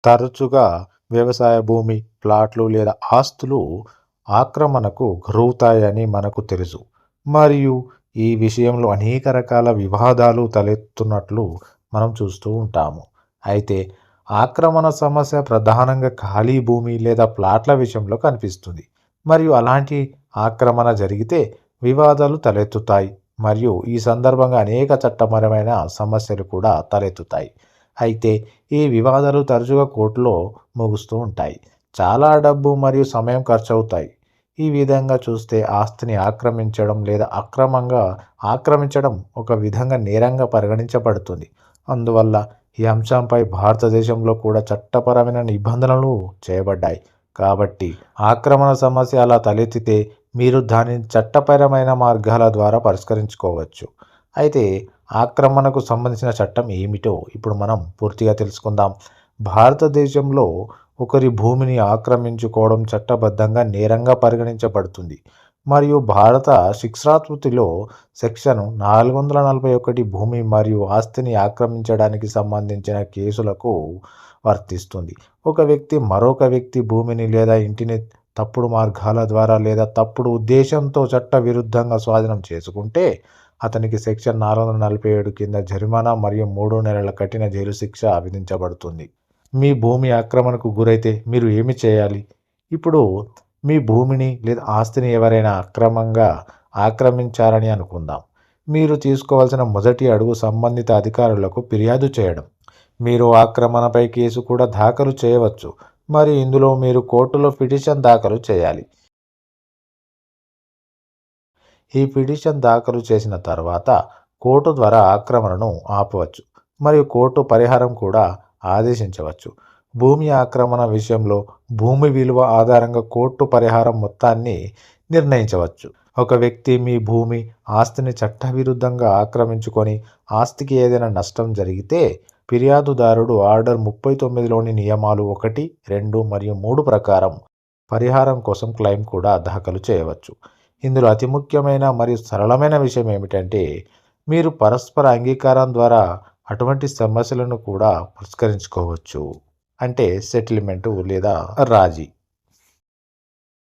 తరచుగా వ్యవసాయ భూమి, ప్లాట్లు లేదా ఆస్తులు ఆక్రమణకు గురవుతాయని మనకు తెలుసు. మరియు ఈ విషయంలో అనేక రకాల వివాదాలు తలెత్తున్నట్లు మనం చూస్తూ ఉంటాము. అయితే ఆక్రమణ సమస్య ప్రధానంగా ఖాళీ భూమి లేదా ప్లాట్ల విషయంలో కనిపిస్తుంది. మరియు అలాంటి ఆక్రమణ జరిగితే వివాదాలు తలెత్తుతాయి. మరియు ఈ సందర్భంగా అనేక చట్టపరమైన సమస్యలు కూడా తలెత్తుతాయి. అయితే ఈ వివాదాలు తరచుగా కోర్టులో ముగుస్తూ ఉంటాయి. చాలా డబ్బు మరియు సమయం ఖర్చవుతాయి. ఈ విధంగా చూస్తే ఆస్తిని ఆక్రమించడం లేదా అక్రమంగా ఆక్రమించడం ఒక విధంగా నేరంగా పరిగణించబడుతుంది. అందువల్ల ఈ అంశంపై భారతదేశంలో కూడా చట్టపరమైన నిబంధనలు చేయబడ్డాయి. కాబట్టి ఆక్రమణ సమస్య అలా తలెత్తితే మీరు దానిని చట్టపరమైన మార్గాల ద్వారా పరిష్కరించుకోవచ్చు. అయితే ఆక్రమణకు సంబంధించిన చట్టం ఏమిటో ఇప్పుడు మనం పూర్తిగా తెలుసుకుందాం. భారతదేశంలో ఒకరి భూమిని ఆక్రమించుకోవడం చట్టబద్ధంగా నేరంగా పరిగణించబడుతుంది. మరియు భారత శిక్షాస్మృతిలో సెక్షన్ 441 భూమి మరియు ఆస్తిని ఆక్రమించడానికి సంబంధించిన కేసులకు వర్తిస్తుంది. ఒక వ్యక్తి మరొక వ్యక్తి భూమిని లేదా ఇంటిని తప్పుడు మార్గాల ద్వారా లేదా తప్పుడు ఉద్దేశంతో చట్టవిరుద్ధంగా స్వాధీనం చేసుకుంటే అతనికి సెక్షన్ 447 కింద జరిమానా మరియు 3 నెలల కఠిన జైలు శిక్ష విధించబడుతుంది. మీ భూమి ఆక్రమణకు గురైతే మీరు ఏమి చేయాలి? ఇప్పుడు మీ భూమిని లేదా ఆస్తిని ఎవరైనా అక్రమంగా ఆక్రమించారని అనుకుందాం. మీరు తీసుకోవాల్సిన మొదటి అడుగు సంబంధిత అధికారులకు ఫిర్యాదు చేయడం. మీరు ఆక్రమణపై కేసు కూడా దాఖలు చేయవచ్చు. మరి ఇందులో మీరు కోర్టులో పిటిషన్ దాఖలు చేయాలి. ఈ పిటిషన్ దాఖలు చేసిన తర్వాత కోర్టు ద్వారా ఆక్రమణను ఆపవచ్చు మరియు కోర్టు పరిహారం కూడా ఆదేశించవచ్చు. భూమి ఆక్రమణ విషయంలో భూమి విలువ ఆధారంగా కోర్టు పరిహారం మొత్తాన్ని నిర్ణయించవచ్చు. ఒక వ్యక్తి మీ భూమి, ఆస్తిని చట్టవిరుద్ధంగా ఆక్రమించుకొని ఆస్తికి ఏదైనా నష్టం జరిగితే ఫిర్యాదుదారుడు ఆర్డర్ 39లోని నియమాలు 1, 2 మరియు 3 ప్రకారం పరిహారం కోసం క్లెయిమ్ కూడా దాఖలు చేయవచ్చు. ఇందులో అతి ముఖ్యమైన మరియు సరళమైన విషయం ఏమిటంటే మీరు పరస్పర అంగీకారం ద్వారా అటువంటి సమస్యలను కూడా పరిష్కరించుకోవచ్చు. అంటే సెటిల్మెంటు లేదా రాజీ.